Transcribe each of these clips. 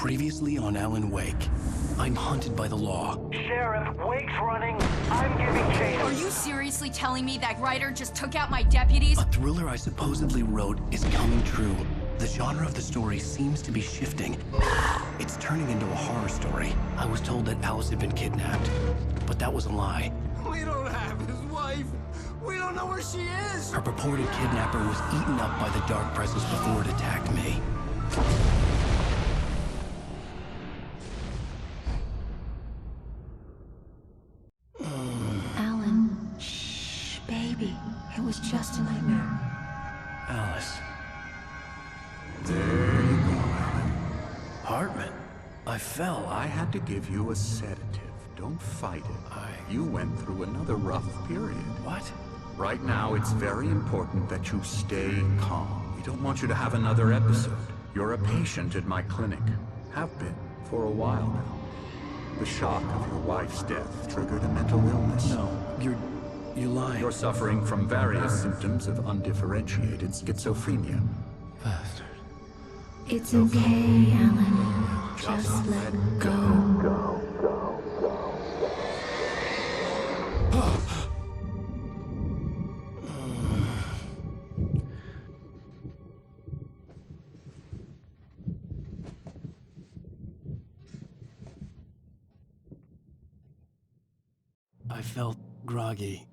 Previously on Alan Wake, I'm hunted by the law. Sheriff, Wake's running. I'm giving chase. Are you seriously telling me that writer just took out my deputies? A thriller I supposedly wrote is coming true. The genre of the story seems to be shifting. It's turning into a horror story. I was told that Alice had been kidnapped, but that was a lie. We don't have his wife. We don't know where she is. Her purported kidnapper was eaten up by the dark presence before it attacked me. Alan, shh, baby. It was just a nightmare. Alice. There you go, Alan. Hartman. I fell. I had to give you a sedative. Don't fight it. You went through another rough period. What? Right now, it's very important that you stay calm. We don't want you to have another episode. You're a patient at my clinic. Have been for a while now. The shock of your wife's death triggered a mental illness. No, you're lying. You're suffering from various symptoms of undifferentiated schizophrenia. Bastard. It's okay, Alan. Just let go. I felt groggy.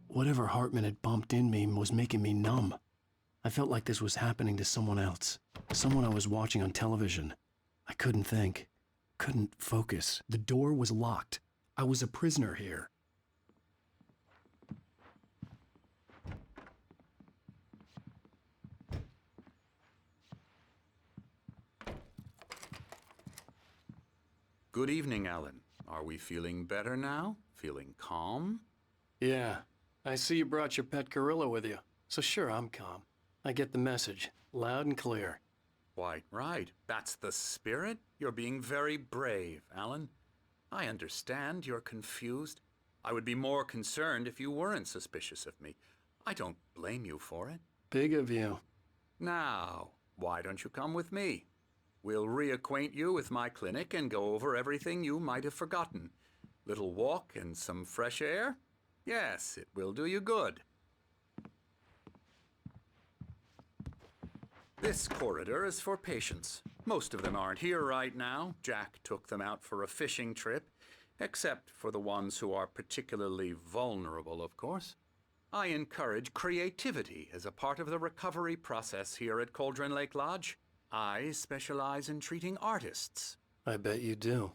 Whatever Hartman had bumped in me was making me numb. I felt like this was happening to someone else. Someone I was watching on television. I couldn't think. Couldn't focus. The door was locked. I was a prisoner here. Good evening, Alan. Are we feeling better now? Feeling calm? Yeah. I see you brought your pet gorilla with you. So sure, I'm calm. I get the message. Loud and clear. Quite right. That's the spirit. You're being very brave, Alan. I understand you're confused. I would be more concerned if you weren't suspicious of me. I don't blame you for it. Big of you. Now, why don't you come with me? We'll reacquaint you with my clinic and go over everything you might have forgotten. Little walk and some fresh air? Yes, it will do you good. This corridor is for patients. Most of them aren't here right now. Jack took them out for a fishing trip, except for the ones who are particularly vulnerable, of course. I encourage creativity as a part of the recovery process here at Cauldron Lake Lodge. I specialize in treating artists. I bet you do.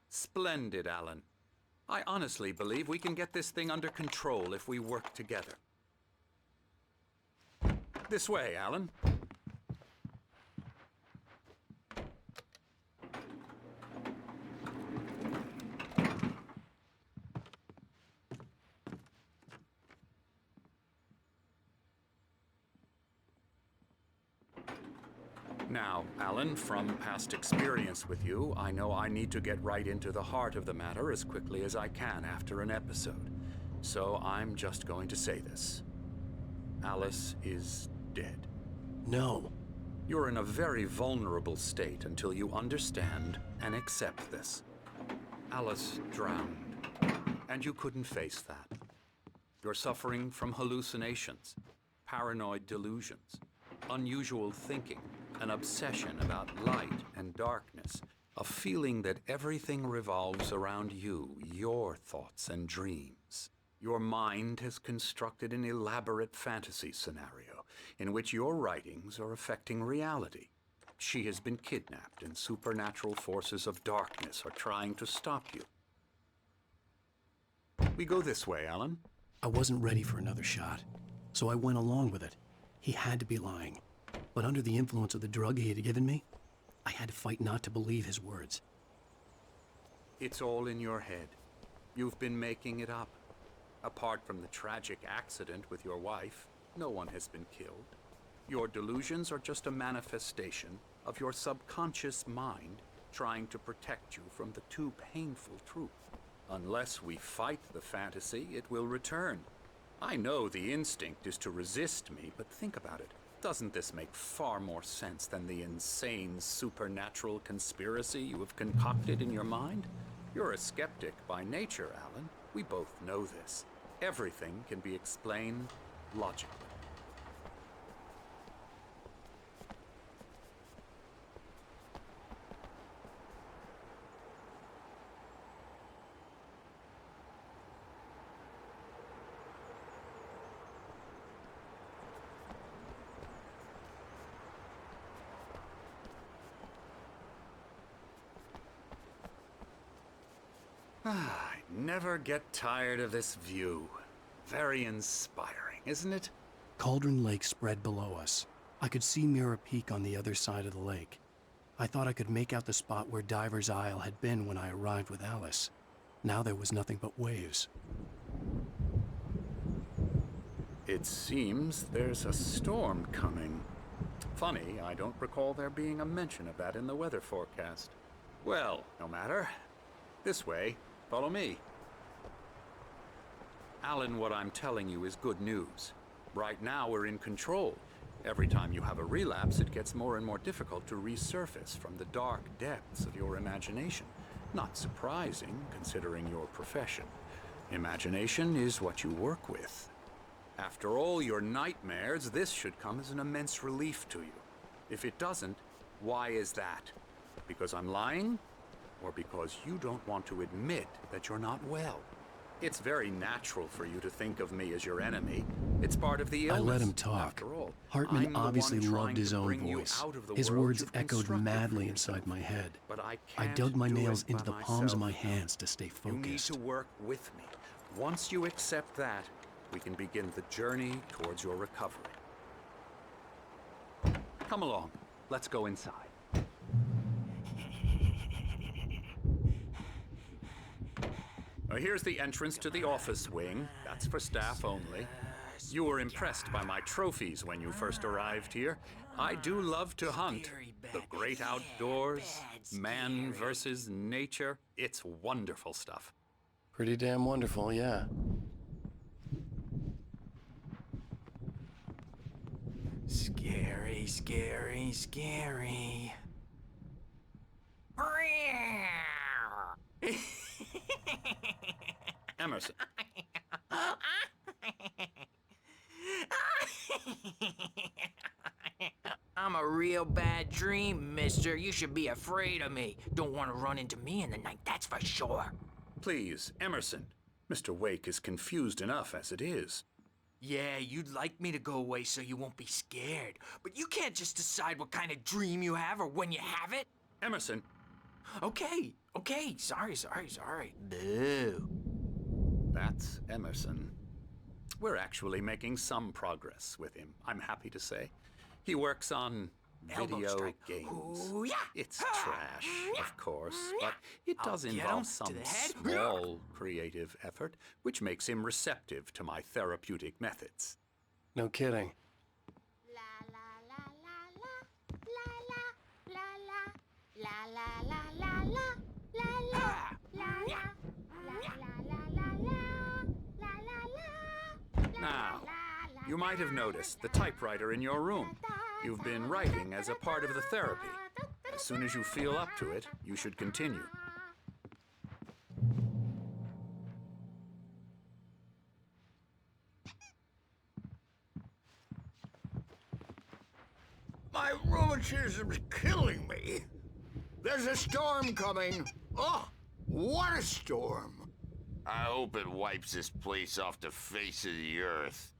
Splendid, Alan. I honestly believe we can get this thing under control if we work together. This way, Alan. Now, Alan, from past experience with you, I know I need to get right into the heart of the matter as quickly as I can after an episode. So I'm just going to say this. Alice is dead. No. You're in a very vulnerable state until you understand and accept this. Alice drowned, and you couldn't face that. You're suffering from hallucinations, paranoid delusions, unusual thinking, an obsession about light and darkness, a feeling that everything revolves around you, your thoughts and dreams. Your mind has constructed an elaborate fantasy scenario in which your writings are affecting reality. She has been kidnapped and supernatural forces of darkness are trying to stop you. We go this way, Alan. I wasn't ready for another shot, so I went along with it. He had to be lying. But under the influence of the drug he had given me, I had to fight not to believe his words. It's all in your head. You've been making it up. Apart from the tragic accident with your wife, no one has been killed. Your delusions are just a manifestation of your subconscious mind trying to protect you from the too painful truth. Unless we fight the fantasy, it will return. I know the instinct is to resist me, but think about it. Doesn't this make far more sense than the insane supernatural conspiracy you have concocted in your mind? You're a skeptic by nature, Alan. We both know this. Everything can be explained logically. I never get tired of this view. Very inspiring, isn't it? Cauldron Lake spread below us. I could see Mirror Peak on the other side of the lake. I thought I could make out the spot where Diver's Isle had been when I arrived with Alice. Now there was nothing but waves. It seems there's a storm coming. Funny, I don't recall there being a mention of that in the weather forecast. Well, no matter. This way. Follow me. Alan, what I'm telling you is good news. Right now, we're in control. Every time you have a relapse, it gets more and more difficult to resurface from the dark depths of your imagination. Not surprising, considering your profession. Imagination is what you work with. After all your nightmares, this should come as an immense relief to you. If it doesn't, why is that? Because I'm lying? Or because you don't want to admit that you're not well? It's very natural for you to think of me as your enemy. It's part of the illness. I let him talk. After all, Hartman I'm the obviously one trying loved his to own bring you voice. out of the His world words you've echoed constructed madly for inside yourself. my head. But I I can't dug my do nails it into by the palms of my myself. hands to stay You need focused. to work with me. Once you accept that, we can begin the journey towards your recovery. Come along. Let's go inside. Here's the entrance to the office wing. That's for staff only. You were impressed by my trophies when you first arrived here. I do love to hunt. The great outdoors, man versus nature. It's wonderful stuff. Pretty damn wonderful, yeah. Scary, scary, scary. Emerson. I'm a real bad dream, mister. You should be afraid of me. Don't want to run into me in the night, that's for sure. Please, Emerson. Mr. Wake is confused enough as it is. Yeah, you'd like me to go away so you won't be scared. But you can't just decide what kind of dream you have or when you have it. Emerson. Okay, sorry. Boo. That's Emerson. We're actually making some progress with him, I'm happy to say. He works on Elbow video strike. games. Ooh, yeah. It's trash, of course, but it does I'll get involve him some to the head. small creative effort, which makes him receptive to my therapeutic methods. No kidding. Now, you might have noticed the typewriter in your room. You've been writing as a part of the therapy. As soon as you feel up to it, you should continue. My rheumatism's killing me. There's a storm coming. Oh, what a storm. I hope it wipes this place off the face of the earth.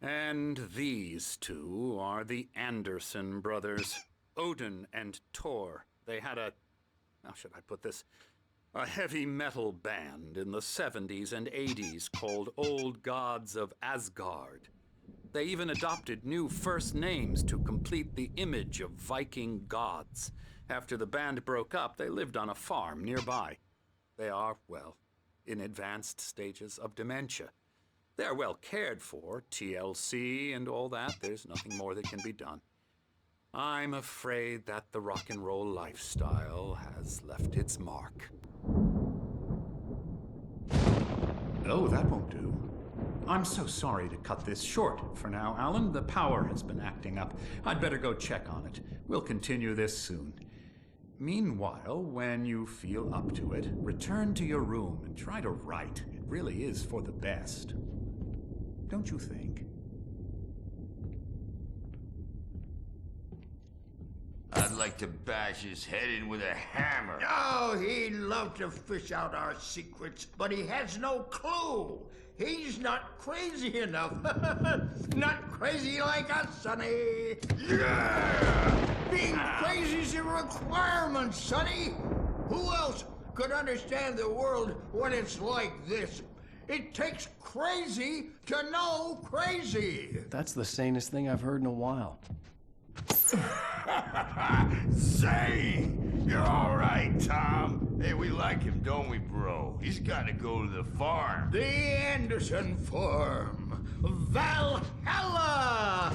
And these two are the Anderson brothers, Odin and Thor. They had how should I put this? A heavy metal band in the 70s and 80s called Old Gods of Asgard. They even adopted new first names to complete the image of Viking gods. After the band broke up, they lived on a farm nearby. They are, well, in advanced stages of dementia. They're well cared for, TLC and all that. There's nothing more that can be done. I'm afraid that the rock and roll lifestyle has left its mark. Oh, that won't do. I'm so sorry to cut this short for now, Alan. The power has been acting up. I'd better go check on it. We'll continue this soon. Meanwhile, when you feel up to it, return to your room and try to write. It really is for the best. Don't you think? I'd like to bash his head in with a hammer. Oh, he'd love to fish out our secrets, but he has no clue. He's not crazy enough. Not crazy like us, Sonny. Yeah! Being crazy's a requirement, Sonny. Who else could understand the world when it's like this? It takes crazy to know crazy. That's the sanest thing I've heard in a while. Zane! You're all right, Tom. Hey, we like him, don't we, bro? He's got to go to the farm. The Anderson Farm. Valhalla!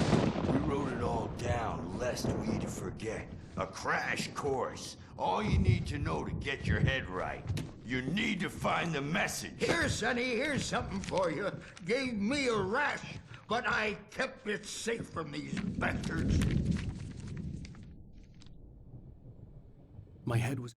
We wrote it all down, lest we forget. A crash course. All you need to know to get your head right. You need to find the message. Here, Sonny, here's something for you. Gave me a rash, but I kept it safe from these bastards. My head was...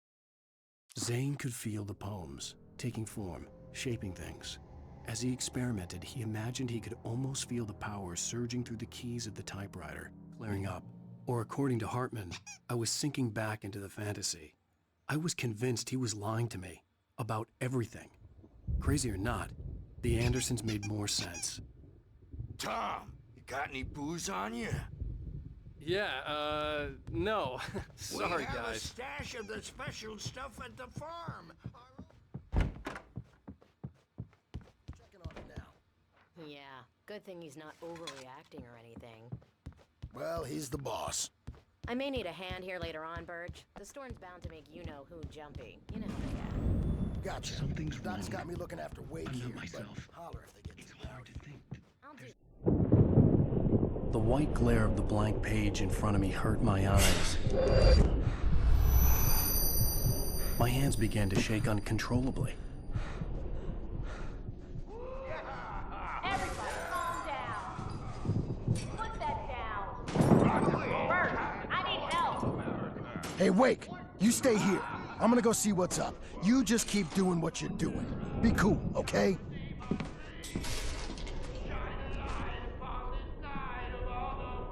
Zane could feel the poems, taking form, shaping things. As he experimented, he imagined he could almost feel the power surging through the keys of the typewriter, clearing up. Or according to Hartman, I was sinking back into the fantasy. I was convinced he was lying to me about everything. Crazy or not, the Andersons made more sense. Tom, you got any booze on you? Yeah, no. Sorry, we have guys. a stash of the special stuff at the farm. Checking on it now. Yeah, good thing he's not overreacting or anything. Well, he's the boss. I may need a hand here later on, Birch. The storm's bound to make you-know-who jumpy. You know how they get. Gotcha. Something's Doc's wrong. got me looking after Wake I'm not here, myself. but holler if they get It's too hard loud. to think. I'll do... The white glare of the blank page in front of me hurt my eyes. My hands began to shake uncontrollably. Everybody, calm down. Put that down. Bert, I need help. Hey, Wake, you stay here. I'm gonna go see what's up. You just keep doing what you're doing. Be cool, okay?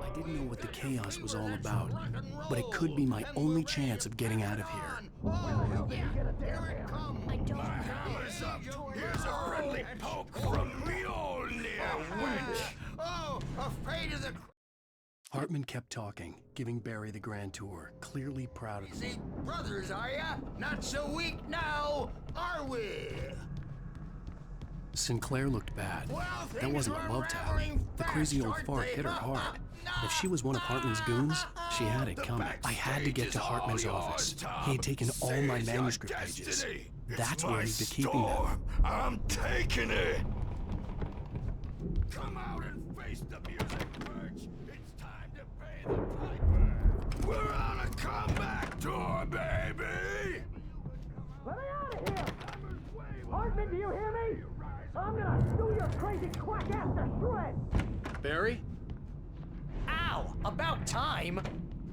I didn't know what the chaos was all about, but it could be my only chance of getting out of here. I don't know. Here's a friendly poke from Mjolnir, wench. Oh, afraid of the Hartman kept talking, giving Barry the grand tour, clearly proud of crazy him. brothers, are ya? Not so weak now, are we? Sinclair looked bad. Well, That things wasn't are a love tap. rattling The fast, crazy old aren't fart they? hit her hard. If she was one of Hartman's goons, she had it coming. I had to get to Hartman's office. He had taken all my manuscript pages. That's where he'd been keeping them. I'm taking it. Come out and face the music, Birch. It's time to pay the piper. We're on a comeback tour, baby. Let me out of here! Hartman, do you hear me? I'm gonna do your crazy quack ass to shreds! Barry? Ow! About time!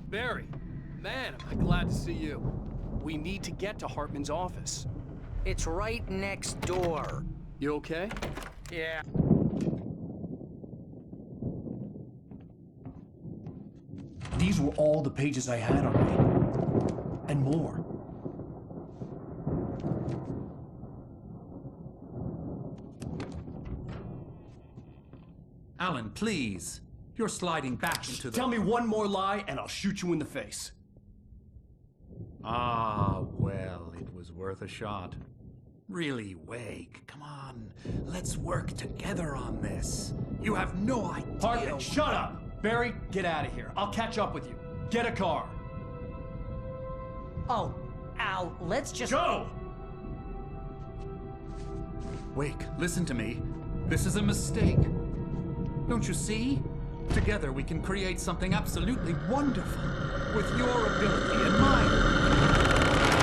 Barry! Man, am I glad to see you. We need to get to Hartman's office. It's right next door. You okay? Yeah. These were all the pages I had on me. And more. Alan, please. You're sliding back into the... Tell me one more lie and I'll shoot you in the face. Ah, well, it was worth a shot. Really, Wake, come on. Let's work together on this. You have no idea... Hartman, shut up! Barry, get out of here. I'll catch up with you. Get a car. Oh, Al, let's just... Go! Wake, listen to me. This is a mistake. Don't you see? Together we can create something absolutely wonderful. With your ability and mine.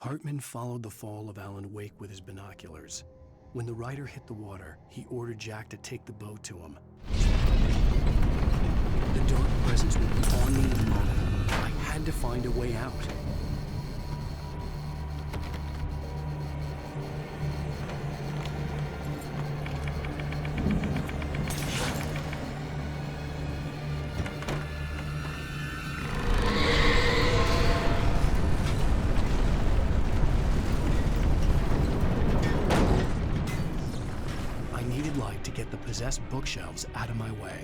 Hartman followed the fall of Alan Wake with his binoculars. When the rider hit the water, he ordered Jack to take the boat to him. The dark presence would be on me in a moment. I had to find a way out. Get the possessed bookshelves out of my way.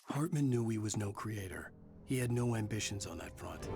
Hartman knew he was no creator. He had no ambitions on that front.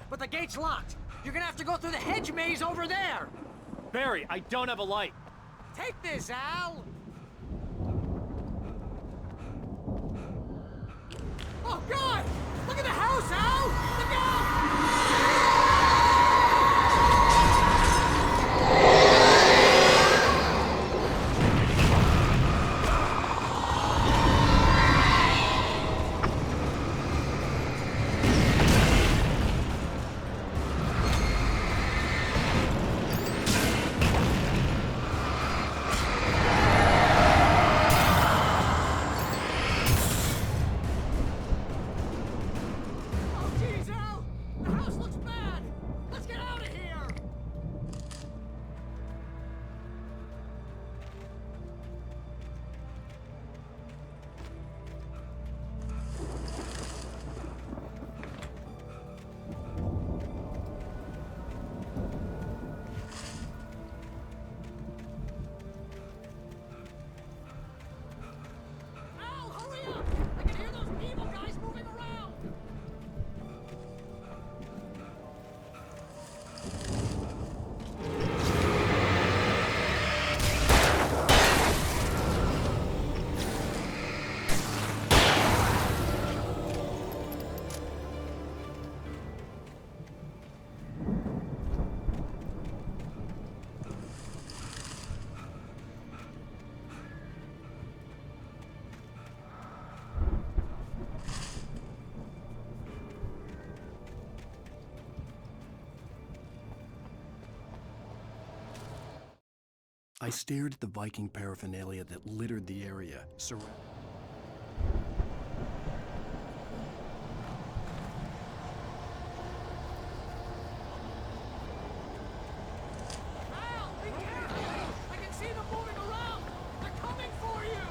But the gate's locked. You're gonna have to go through the hedge maze over there. Barry, I don't have a light. Take this, Al. Oh, God! Look at the house, Al! Look out! I stared at the Viking paraphernalia that littered the area, surrounded. Al, be careful! I can see them moving around! They're coming for you!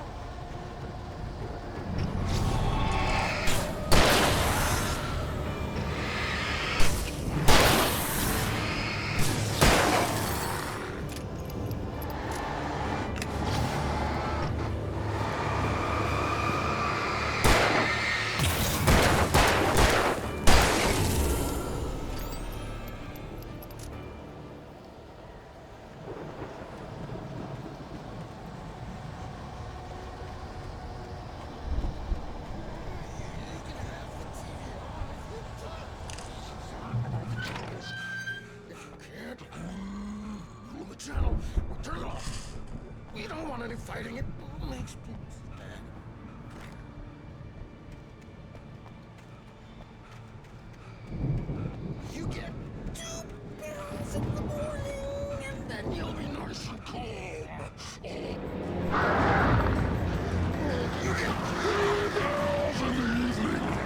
Channel. Turn it off. We don't want any fighting. It makes me mad. You get 2 pills in the morning, and then you'll be nice and calm. You get 3 pills in the evening.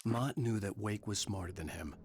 Mott knew that Wake was smarter than him.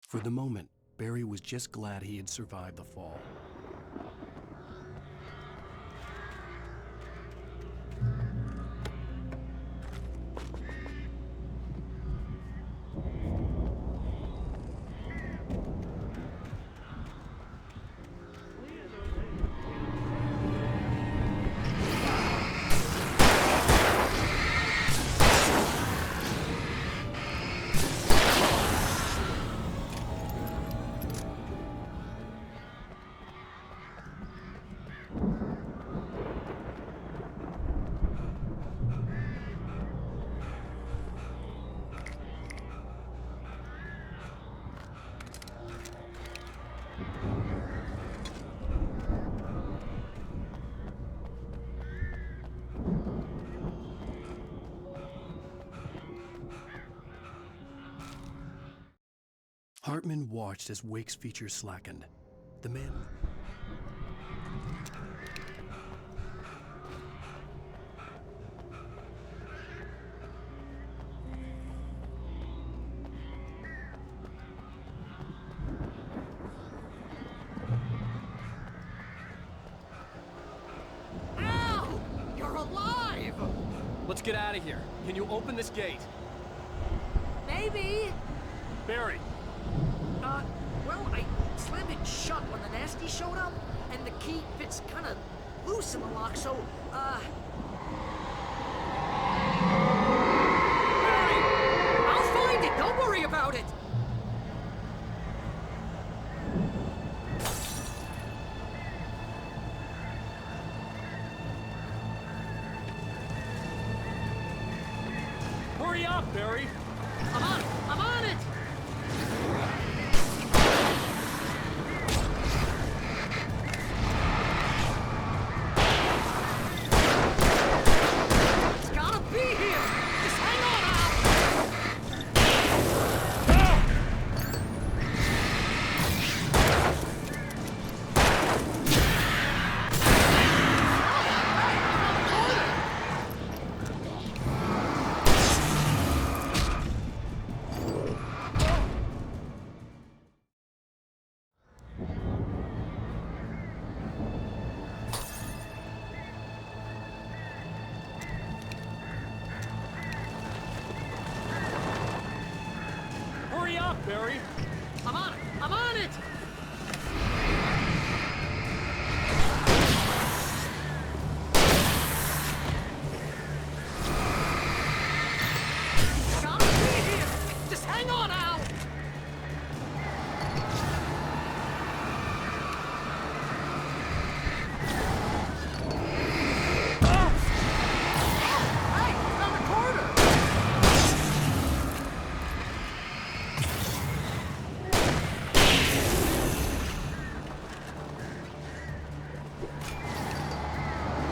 For the moment, Barry was just glad he had survived the fall. Hartman watched as Wake's features slackened. The man Let's get out of here. Can you open this gate? Maybe. Barry! Well, I slammed it shut when the nasty showed up, and the key fits kind of loose in the lock, so, Barry! I'll find it! Don't worry about it! Hurry up, Barry! I'm on it! I'm on it! It's gotta be here! Just hang on, Al! Hurry up, Barry! I'm on it! I'm on it! Gotta be here! Just hang on, Al! Hey, found a corner!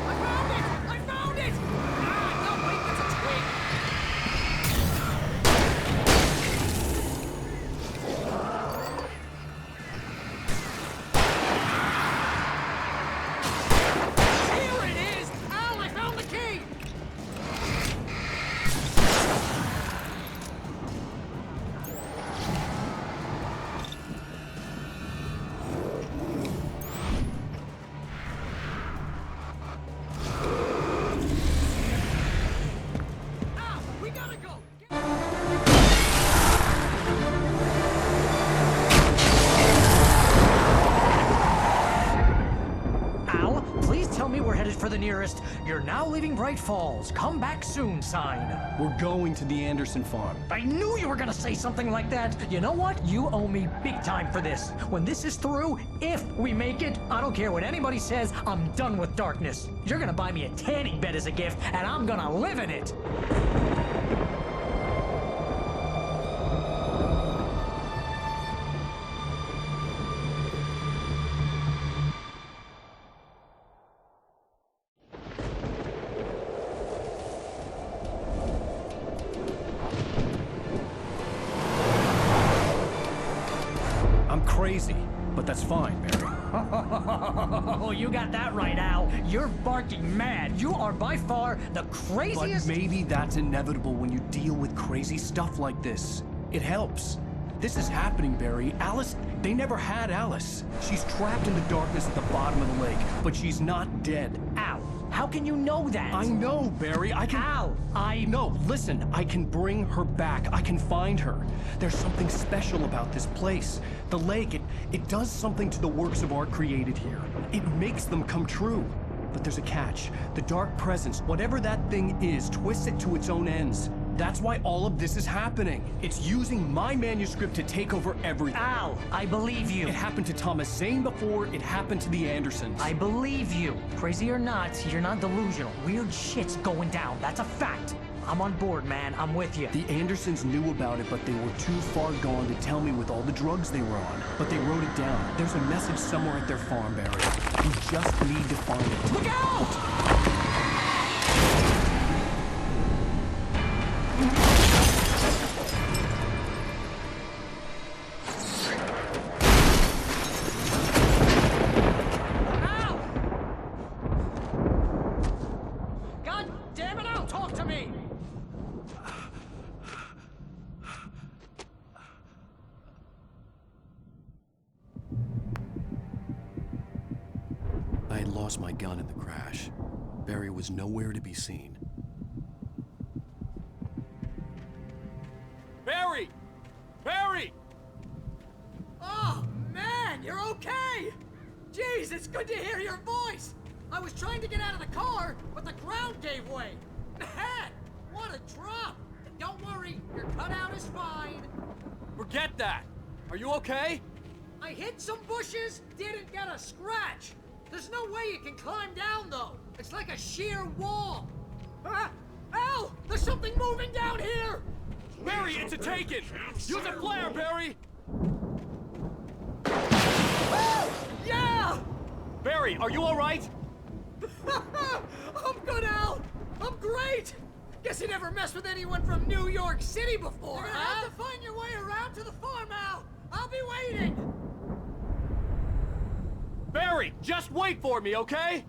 I found it! I found it! Ah, no, wait, that's a twig! Here it is! Al, I found the key! Al, we gotta go! Al, please tell me we're headed for the nearest "You're now leaving Bright Falls. Come back soon" sign. We're going to the Anderson farm. I knew you were gonna say something like that. You know what? You owe me big time for this. When this is through, if we make it, I don't care what anybody says, I'm done with darkness. You're gonna buy me a tanning bed as a gift, and I'm gonna live in it. I'm crazy, but that's fine, Barry. Oh, you got that right, Al. You're barking mad. You are by far the But craziest. maybe that's inevitable when you deal with crazy stuff like this. It helps. This is happening, Barry. Alice, they never had Alice. She's trapped in the darkness at the bottom of the lake, but she's not dead. Al, how can you know that? I know, Barry. I can... Al, No, listen. I can bring her back. I can find her. There's something special about this place. The lake, it does something to the works of art created here. It makes them come true. But there's a catch. The dark presence, whatever that thing is, twists it to its own ends. That's why all of this is happening. It's using my manuscript to take over everything. Al, I believe you. It happened to Thomas Zane before, it happened to the Andersons. I believe you. Crazy or not, you're not delusional. Weird shit's going down. That's a fact. I'm on board, man. I'm with you. The Andersons knew about it, but they were too far gone to tell me with all the drugs they were on. But they wrote it down. There's a message somewhere at their farm, Barry. You just need to find it. Look out! Al! God damn it, Al, talk to me! I had lost my gun in the crash. Barry was nowhere to be seen. Jeez, it's good to hear your voice! I was trying to get out of the car, but the ground gave way. Man, what a drop! Don't worry, your cutout is fine. Forget that! Are you okay? I hit some bushes, didn't get a scratch. There's no way you can climb down, though. It's like a sheer wall. Ah! Al! There's something moving down here! Barry, it's a taken! Use a flare, Barry! Yeah! Barry, are you alright? I'm good, Al! I'm great! Guess you never messed with anyone from New York City before, You're gonna have to find your way around to the farm, Al! I'll be waiting! Barry, just wait for me, okay?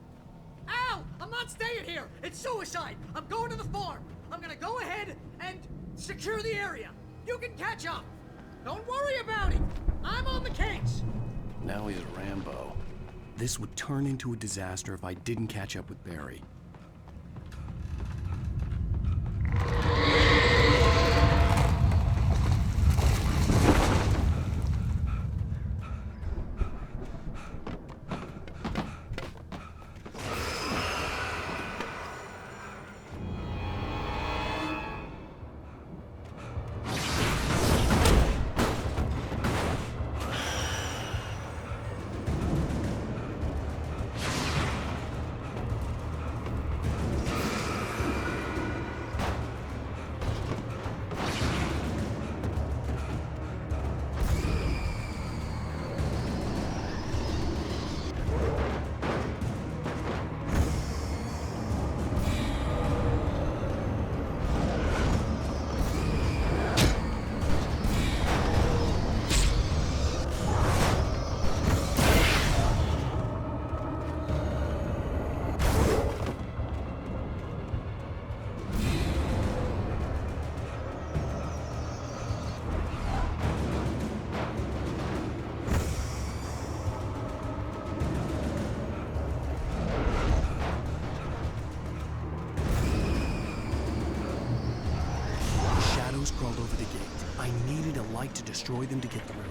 Al! I'm not staying here! It's suicide! I'm going to the farm! I'm gonna go ahead and secure the area. You can catch up. Don't worry about it. I'm on the case. Now he's a Rambo. This would turn into a disaster if I didn't catch up with Barry. Crawled over the gate. I needed a light to destroy them to get through.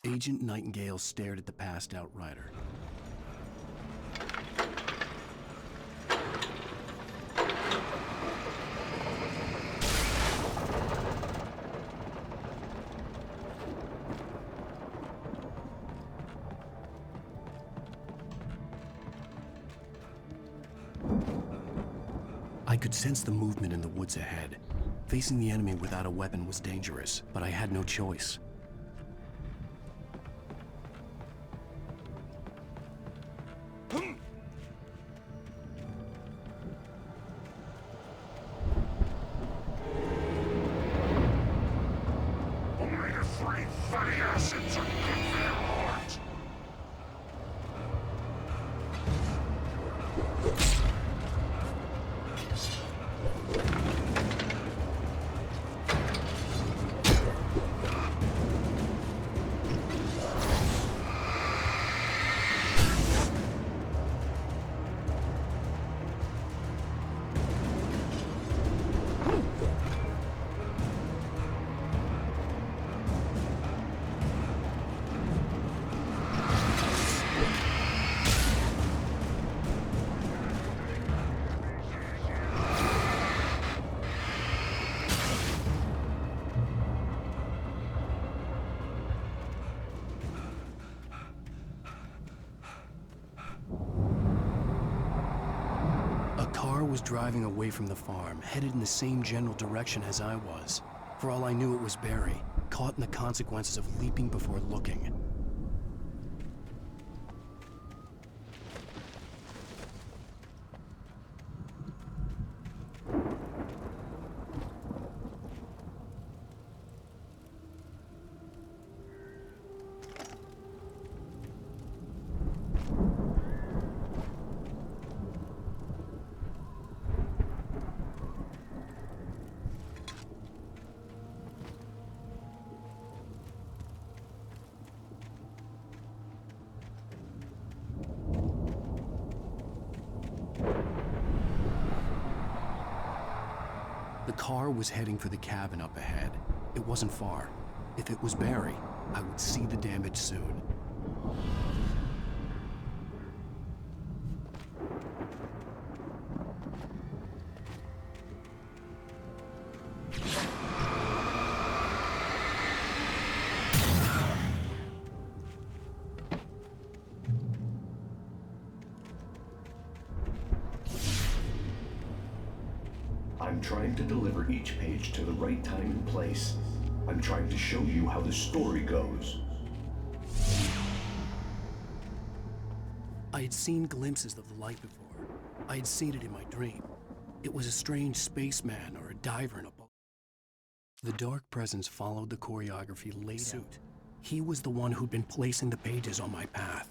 Agent Nightingale stared at the passed-out rider. I could sense the movement in the woods ahead. Facing the enemy without a weapon was dangerous, but I had no choice. Was driving away from the farm, headed in the same general direction as I was. For all I knew, it was Barry, caught in the consequences of leaping before looking. car was heading for the cabin up ahead. It wasn't far. If it was Barry, I would see the damage soon. I'm trying to deliver each page to the right time and place. I'm trying to show you how the story goes. I had seen glimpses of the light before. I had seen it in my dream. It was a strange spaceman or a diver in a boat. The dark presence followed the choreography laid out. He was the one who'd been placing the pages on my path.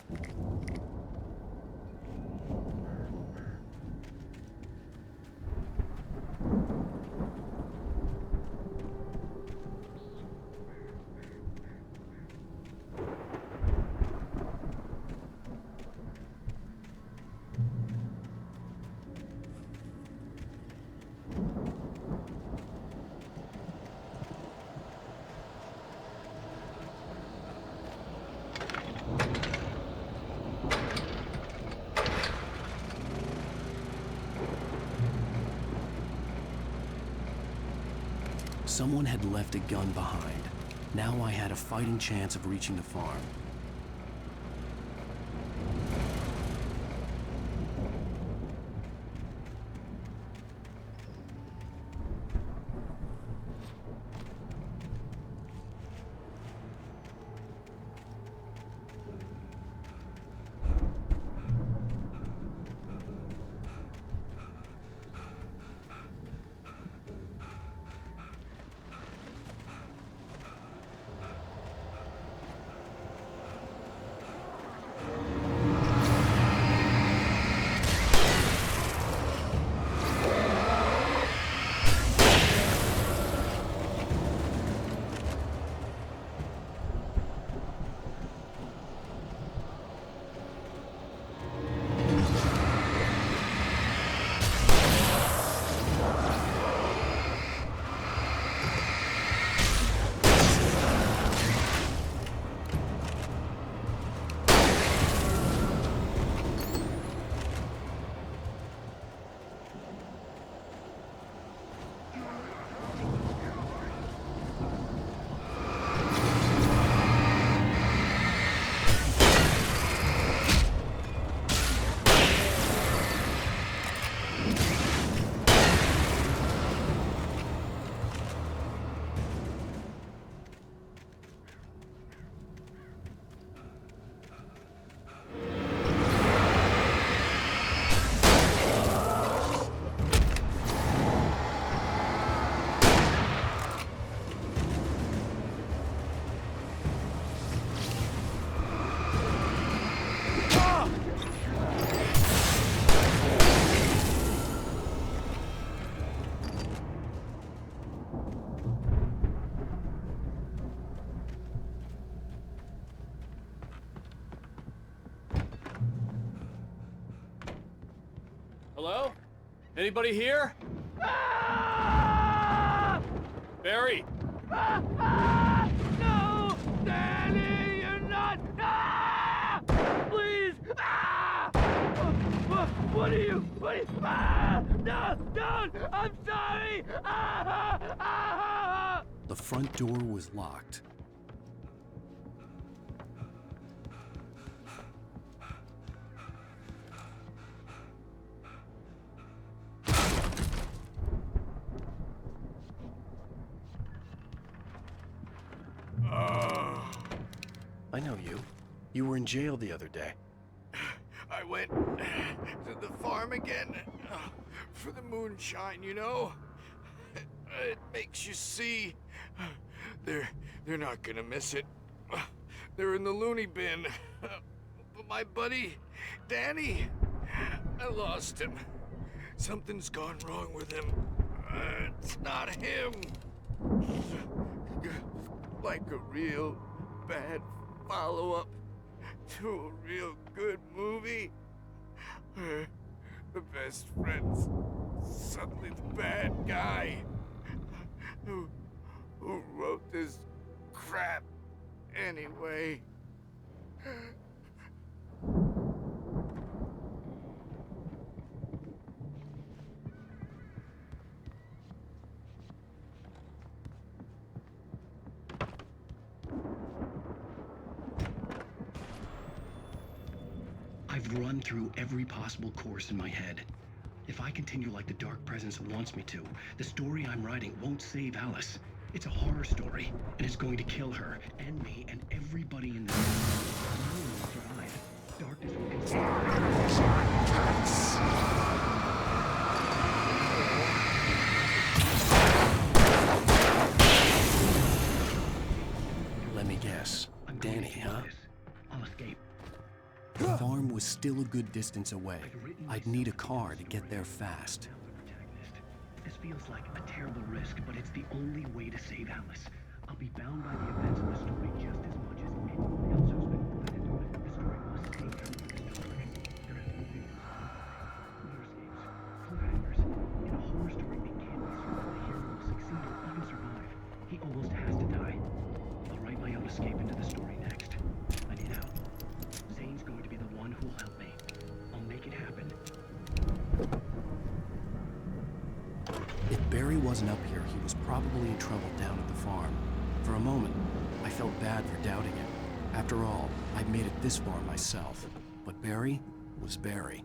Someone had left a gun behind. Now I had a fighting chance of reaching the farm. Hello? Anybody here? Barry! No! Danny, you're not! Please! What are you? No! Don't! I'm sorry! The front door was locked. I know you. You were in jail the other day. I went to the farm again for the moonshine, you know? It makes you see. They're not gonna miss it. They're in the loony bin. But my buddy, Danny, I lost him. Something's gone wrong with him. It's not him. Like a real bad follow-up to a real good movie. The best friend's suddenly the bad guy. Who wrote this crap anyway? I've run through every possible course in my head. If I continue like the Dark Presence wants me to, the story I'm writing won't save Alice. It's a horror story, and it's going to kill her, and me, and everybody in the world. No one will survive. Darkness will Let me guess. Danny, huh? I'll escape. The farm was still a good distance away. I'd need a car to get there fast. This feels like a terrible risk, but it's the only way to save Alice. I'll be bound by the events of the story just as much as anyone else who's been brought into it. The story must stay true to the story. There have to be victims clear escapes, cliffhangers. In a horror story, it can't be certain the hero will succeed or even survive. He almost has to die. I'll write my own escape into the story next. I need help. Zane's going to be the one who'll help me. I'll make it happen. If Barry wasn't up here, he was probably in trouble down at the farm. For a moment, I felt bad for doubting it. After all, I'd made it this far myself. But Barry was Barry.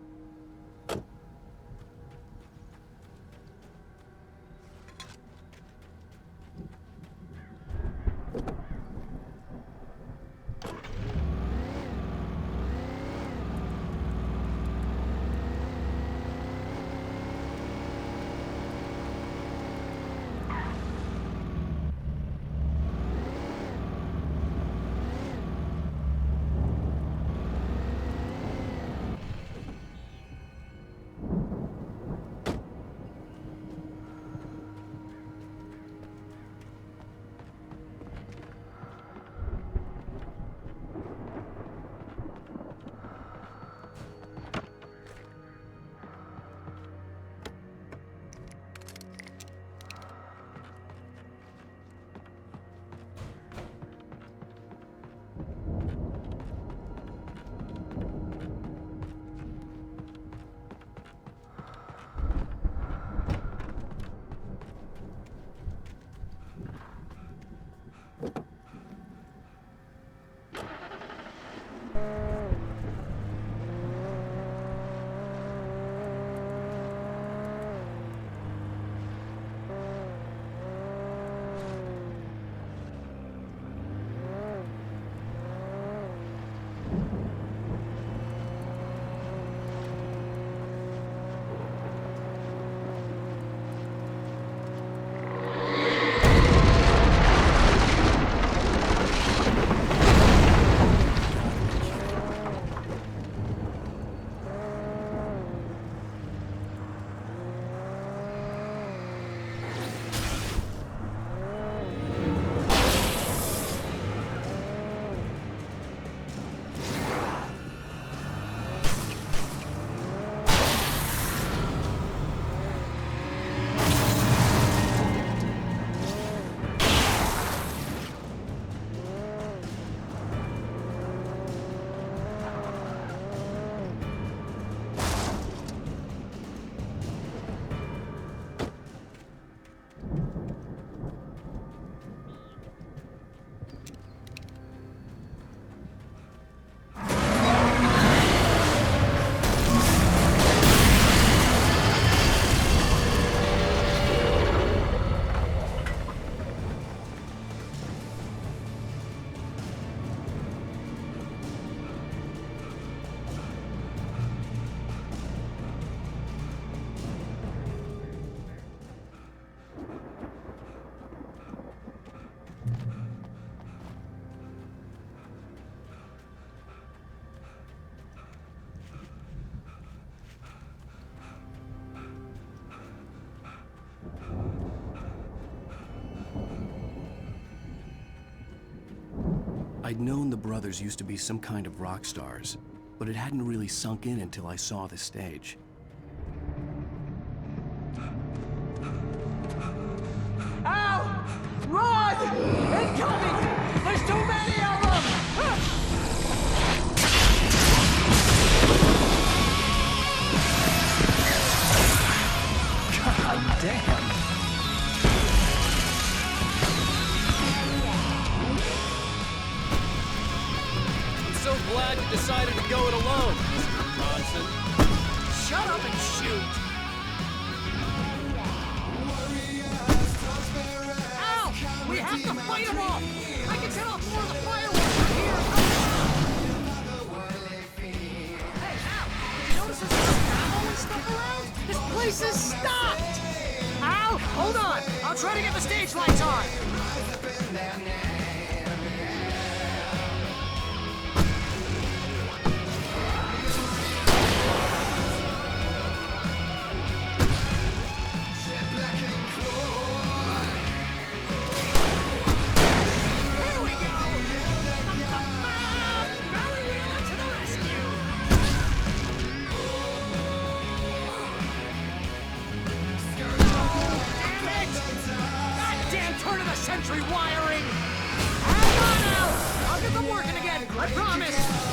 I'd known the brothers used to be some kind of rock stars, but it hadn't really sunk in until I saw the stage. Ow! glad you decided to go it alone, Mr. Bronson. Shut up and shoot! Al! We have to fight them off! I can set off more of the fireworks from here! Hey, Al! Did you notice there's ammo and stuff around? This place is stopped! Al! Hold on! I'll try to get the stage lights on! Century wiring! Hang on now! I'll get them working again, I promise!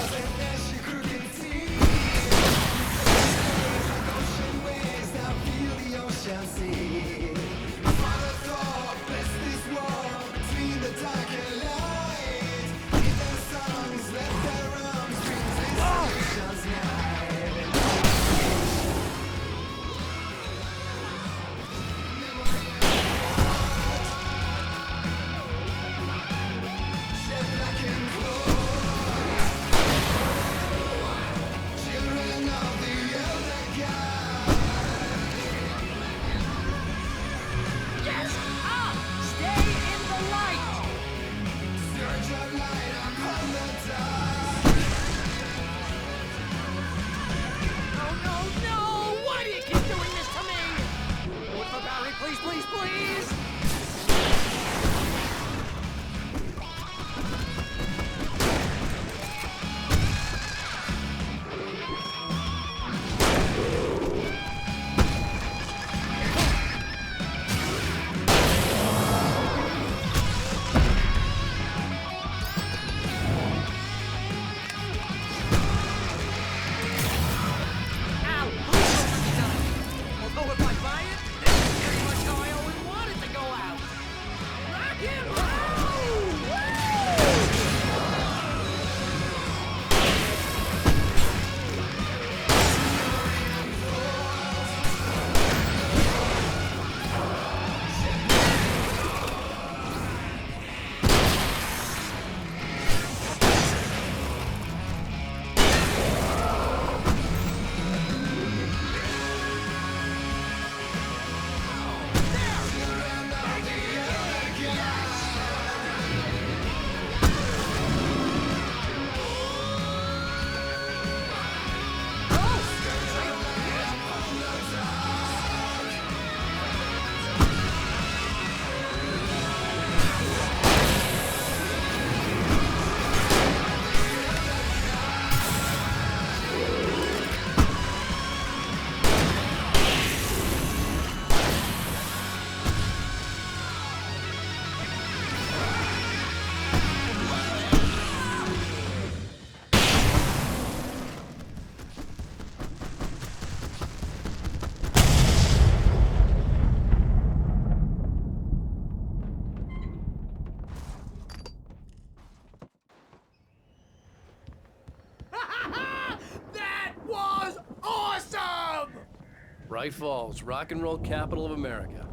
Bright Falls, rock and roll capital of America.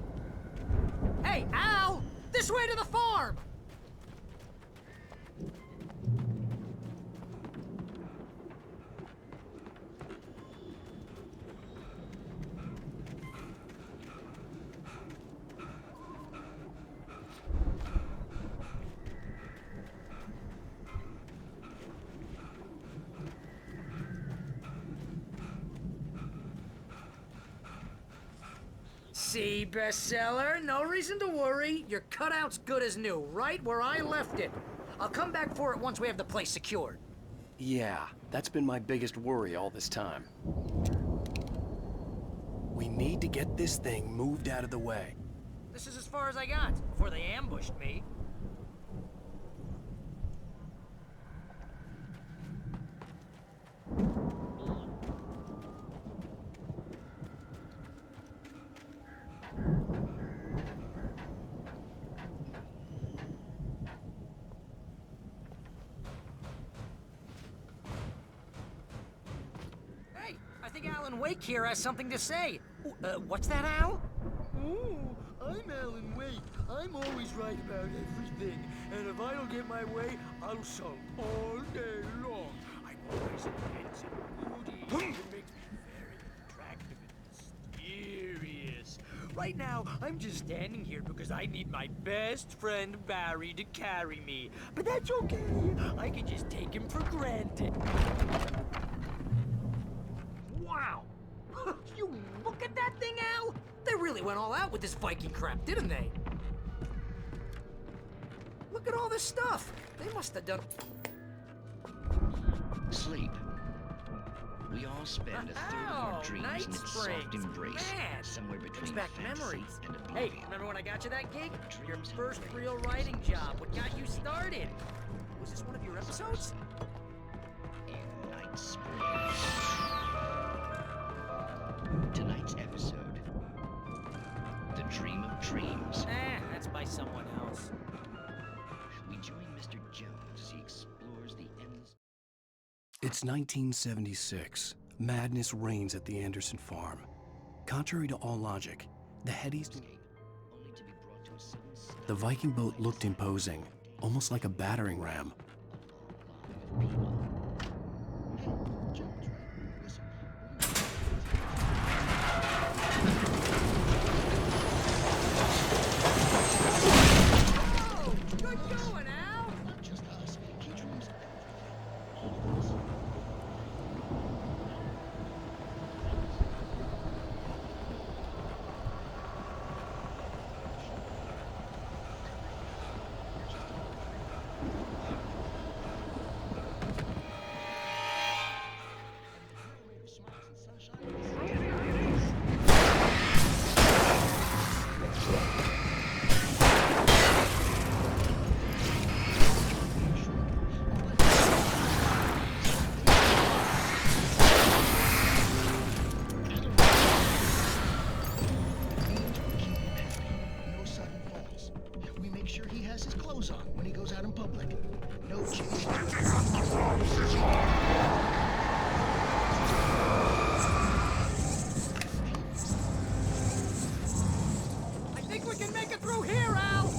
Hey, Al! This way to the farm! See, bestseller? No reason to worry. Your cutout's good as new, right where I left it. I'll come back for it once we have the place secured. Yeah, that's been my biggest worry all this time. We need to get this thing moved out of the way. This is as far as I got before they ambushed me. Alan Wake here has something to say. What's that, Al? Oh, I'm Alan Wake. I'm always right about everything. And if I don't get my way, I'll sulk all day long. I'm always intense and moody. It makes me very attractive and mysterious. Right now, I'm just standing here because I need my best friend Barry to carry me. But that's okay. I can just take him for granted. Wow. You look at that thing, Al? They really went all out with this Viking crap, didn't they? Look at all this stuff. They must have done... Sleep. We all spend a third of our dreams Night in its Springs. soft embrace, Man, somewhere brings between back fantasy memories. and Hey, oblivion. remember when I got you that gig? Your first real writing job. What got you started? Was this one of your episodes? In Night Springs. Tonight's episode. The Dream of Dreams. That's by someone else. We join Mr. Jones as he explores the endless... It's 1976. Madness reigns at the Anderson farm. Contrary to all logic, the Headies... The Viking boat looked imposing, almost like a battering ram. Good going, Al! No sudden falls. We make sure he has his clothes on when he goes out in public. No change. I think we can make it through here, Al!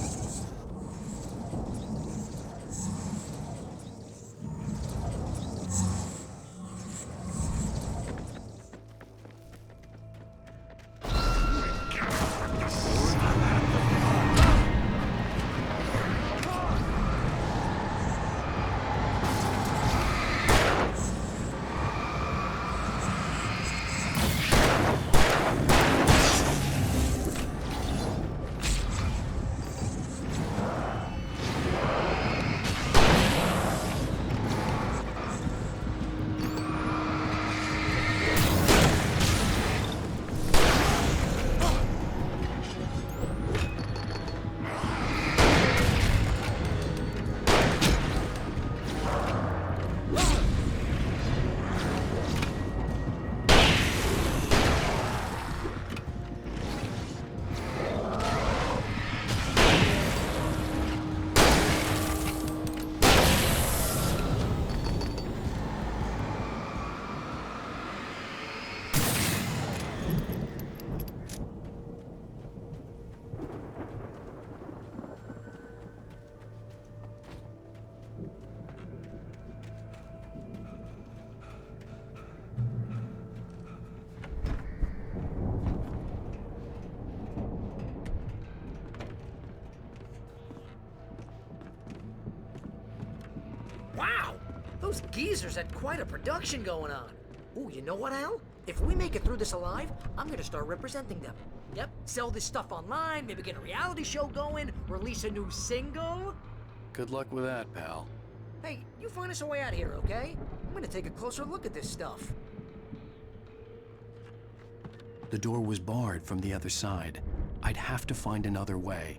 Wow! Those geezers had quite a production going on. Ooh, you know what, Al? If we make it through this alive, I'm gonna start representing them. Yep, sell this stuff online, maybe get a reality show going, release a new single. Good luck with that, pal. Hey, you find us a way out of here, okay? I'm gonna take a closer look at this stuff. The door was barred from the other side. I'd have to find another way.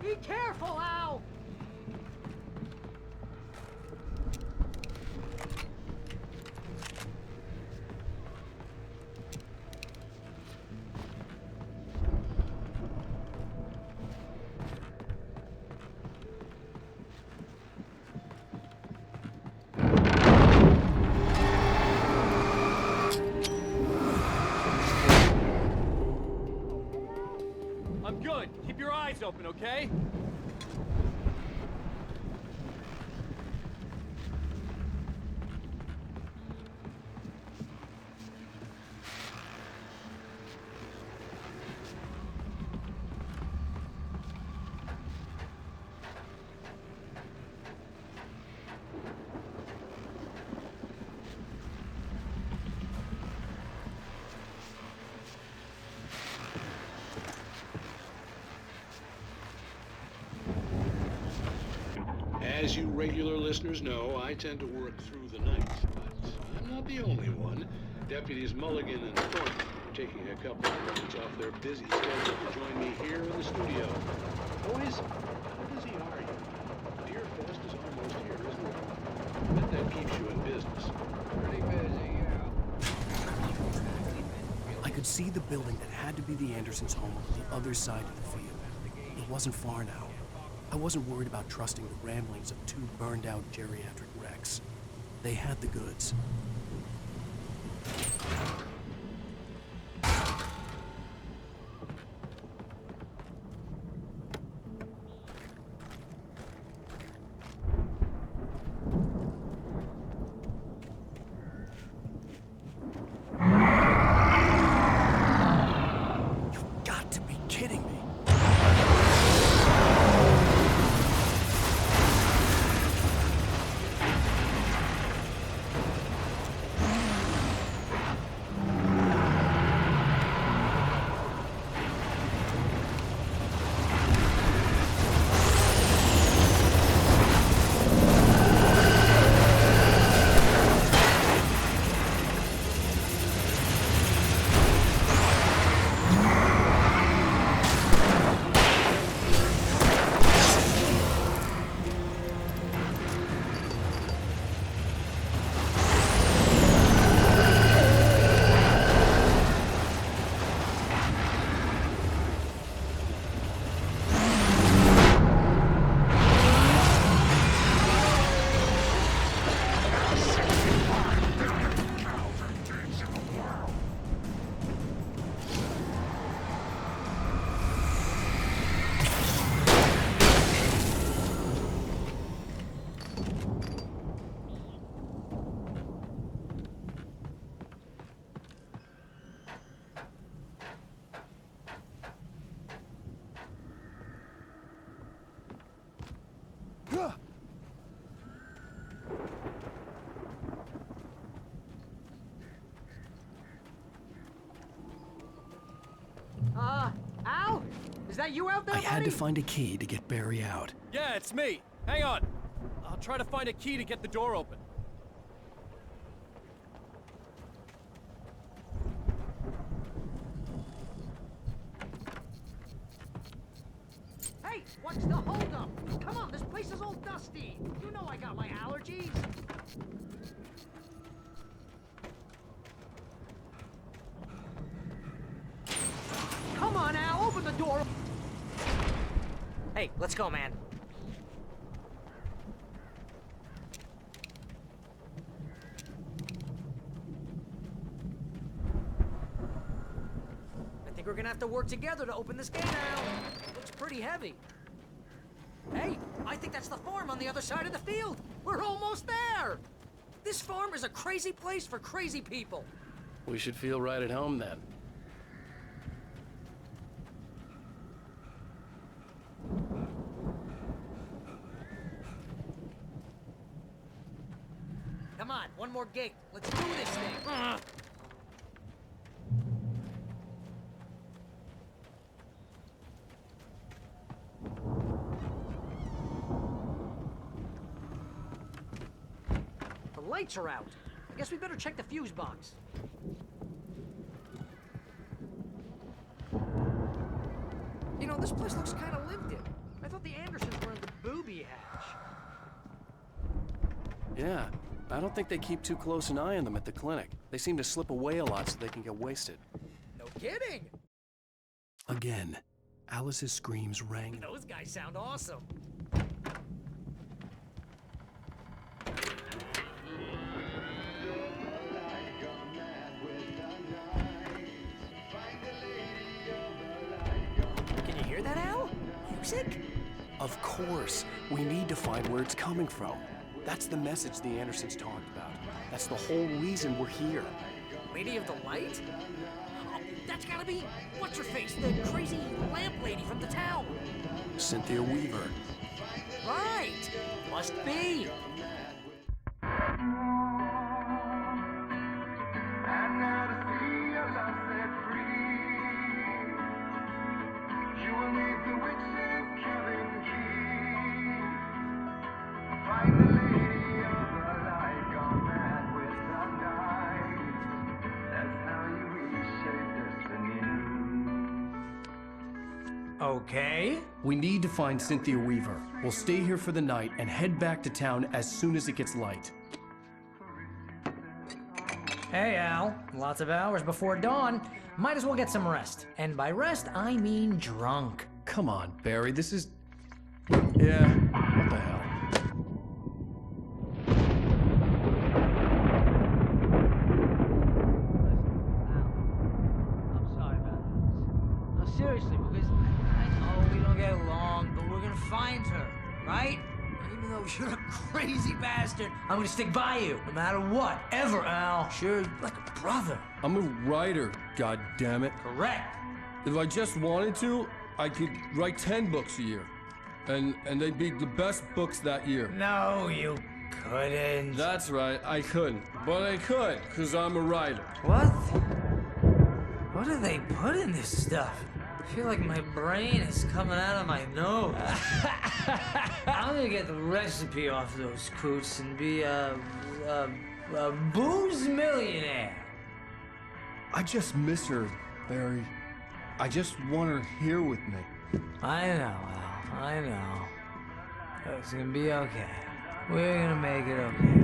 Be careful, Al! I'm good. Keep your eyes open, okay? As you regular listeners know, I tend to work through the night, but I'm not the only one. Deputies Mulligan and Thornton are taking a couple of moments off their busy schedule to join me here in the studio. Boys, how busy are you? Deer Fest is almost here, isn't it? I bet that keeps you in business. Pretty busy, yeah. I could see the building that had to be the Andersons' home on the other side of the field. It wasn't far now. I wasn't worried about trusting the ramblings of two burned-out geriatric wrecks. They had the goods. You've got to be kidding me. Al? Is that you out there, I had to buddy? find a key to get Barry out. Yeah, it's me. Hang on. I'll try to find a key to get the door open. Hey, what's the holdup? Come on, this place is all dusty. You know I got my allergies. Come on, Al, open the door. Hey, let's go, man. I think we're gonna have to work together to open this gate, Al. Looks pretty heavy. Hey, I think that's the farm on the other side of the field. We're almost there. This farm is a crazy place for crazy people. We should feel right at home then. Come on, one more gate. Let's do this thing. The lights are out. I guess we better check the fuse box. You know, this place looks kind of lived in. I thought the Andersons were in the booby hatch. Yeah, I don't think they keep too close an eye on them at the clinic. They seem to slip away a lot so they can get wasted. No kidding! Again, Alice's screams rang. Those guys sound awesome. Can you hear that, Al? Music? Of course. We need to find where it's coming from. That's the message the Andersons talked about. That's the whole reason we're here. Lady of the Light? Oh, that's gotta be what's-her-face, the crazy lamp lady from the town. Cynthia Weaver. Right! Must be. Okay. We need to find Cynthia Weaver. We'll stay here for the night and head back to town as soon as it gets light. Hey, Al. Lots of hours before dawn. Might as well get some rest. And by rest, I mean drunk. Come on, Barry, this is... Yeah, what the hell? I'm sorry about this. No, seriously, because I know we don't get along, but we're gonna find her, right? And even though you're a crazy bastard, I'm gonna stick by you, no matter what, ever, Al. Sure, like a brother. I'm a writer, goddammit. Correct. If I just wanted to, I could write 10 books a year. And they'd be the best books that year. No, you couldn't. That's right, I couldn't. But I could, because I'm a writer. What? What do they put in this stuff? I feel like my brain is coming out of my nose. I'm gonna get the recipe off those coots and be a booze millionaire. I just miss her, Barry. I just want her here with me. I know, Al. I know. It's gonna be okay. We're gonna make it okay.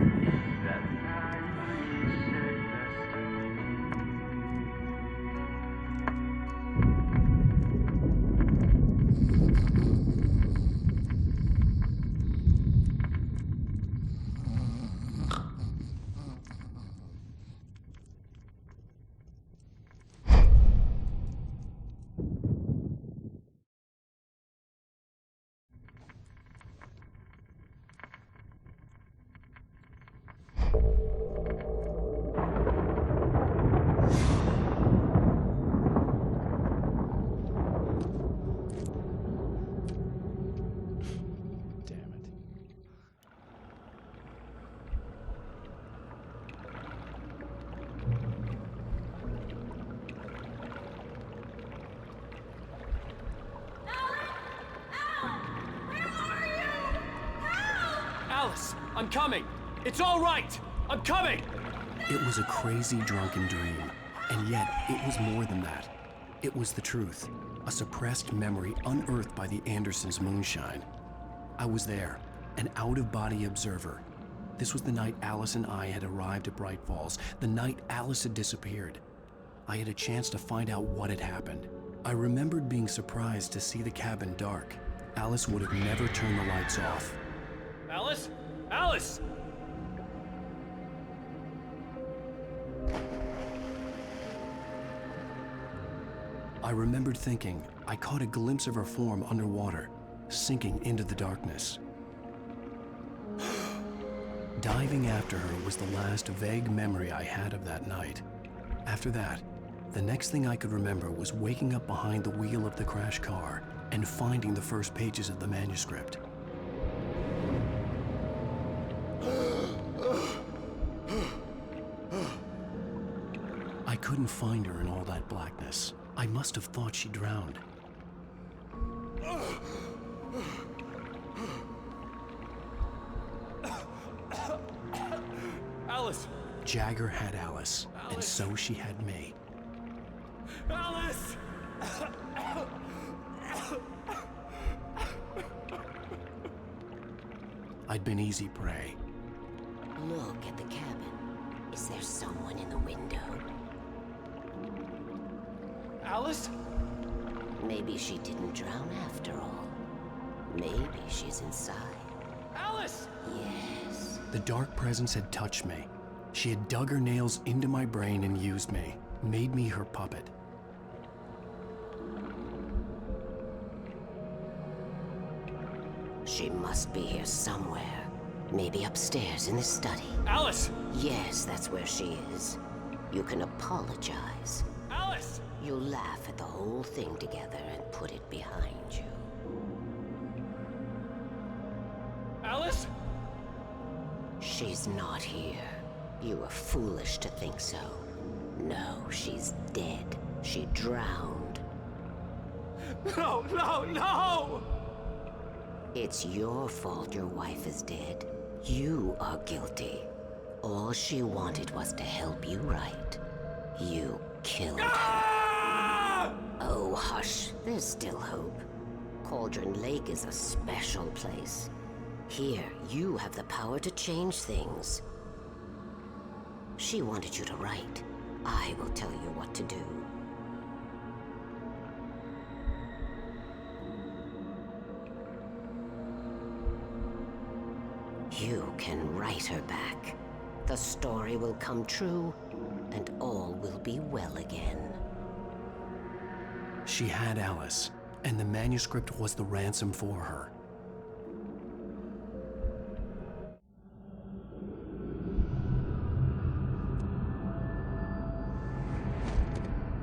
Alice, I'm coming. It's all right. I'm coming. It was a crazy drunken dream, and yet it was more than that. It was the truth, a suppressed memory unearthed by the Andersons' moonshine. I was there, an out-of-body observer. This was the night Alice and I had arrived at Bright Falls, the night Alice had disappeared. I had a chance to find out what had happened. I remembered being surprised to see the cabin dark. Alice would have never turned the lights off. Alice? Alice! I remembered thinking I caught a glimpse of her form underwater, sinking into the darkness. Diving after her was the last vague memory I had of that night. After that, the next thing I could remember was waking up behind the wheel of the crash car and finding the first pages of the manuscript. I couldn't find her in all that blackness. I must have thought she drowned. Alice! Jagger had Alice, and so she had me. Alice! I'd been easy prey. Look at the cabin. Is there someone in the window? Alice? Maybe she didn't drown after all. Maybe she's inside. Alice! Yes. The dark presence had touched me. She had dug her nails into my brain and used me, made me her puppet. She must be here somewhere. Maybe upstairs in the study. Alice! Yes, that's where she is. You can apologize. Alice! You'll laugh at the whole thing together and put it behind you. Alice? She's not here. You were foolish to think so. No, she's dead. She drowned. No, no, no! It's your fault your wife is dead. You are guilty. All she wanted was to help you right. You killed her. Oh, hush. There's still hope. Cauldron Lake is a special place. Here, you have the power to change things. She wanted you to write. I will tell you what to do. You can write her back. The story will come true, and all will be well again. She had Alice, and the manuscript was the ransom for her.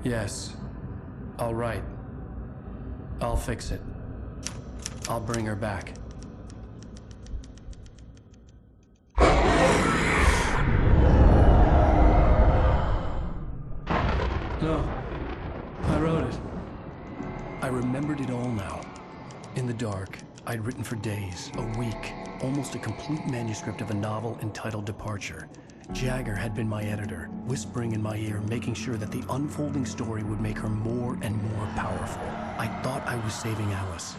Yes. All right. I'll fix it. I'll bring her back. No. I wrote it. I remembered it all now. In the dark, I'd written for days, a week, almost a complete manuscript of a novel entitled Departure. Jagger had been my editor, whispering in my ear, making sure that the unfolding story would make her more and more powerful. I thought I was saving Alice.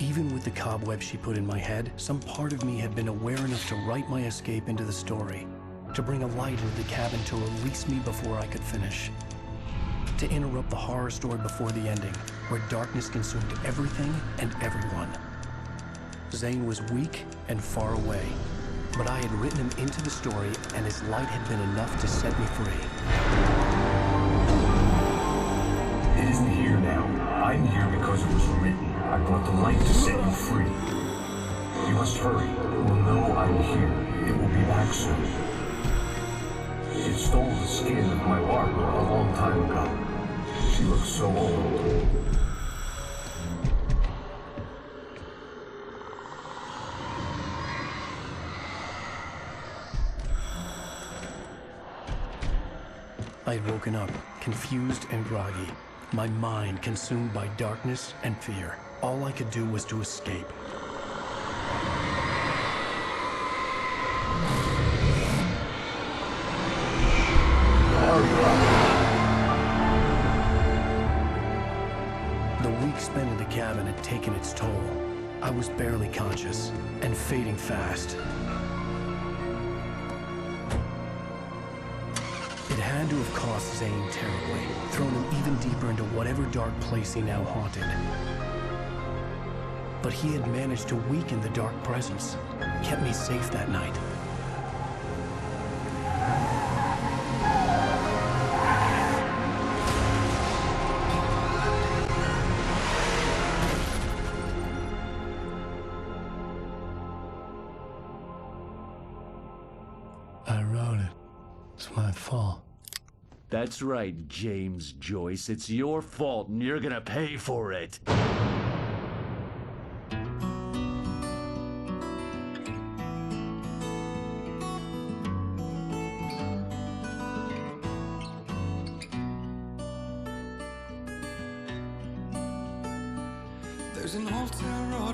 Even with the cobweb she put in my head, some part of me had been aware enough to write my escape into the story, to bring a light into the cabin to release me before I could finish, to interrupt the horror story before the ending, where darkness consumed everything and everyone. Zane was weak and far away, but I had written him into the story, and his light had been enough to set me free. It isn't here now. I'm here because it was written. I brought the light to set you free. You must hurry. It will know I'm here. It will be back soon. It stole the skin of my Bart a long time ago. She looks so old. I had woken up, confused and groggy, my mind consumed by darkness and fear. All I could do was to escape. The week spent in the cabin had taken its toll. I was barely conscious, and fading fast. It had to have cost Zane terribly, thrown him even deeper into whatever dark place he now haunted. But he had managed to weaken the dark presence, kept me safe that night. I wrote it. It's my fault. That's right, James Joyce. It's your fault, and you're gonna pay for it. There's an old town road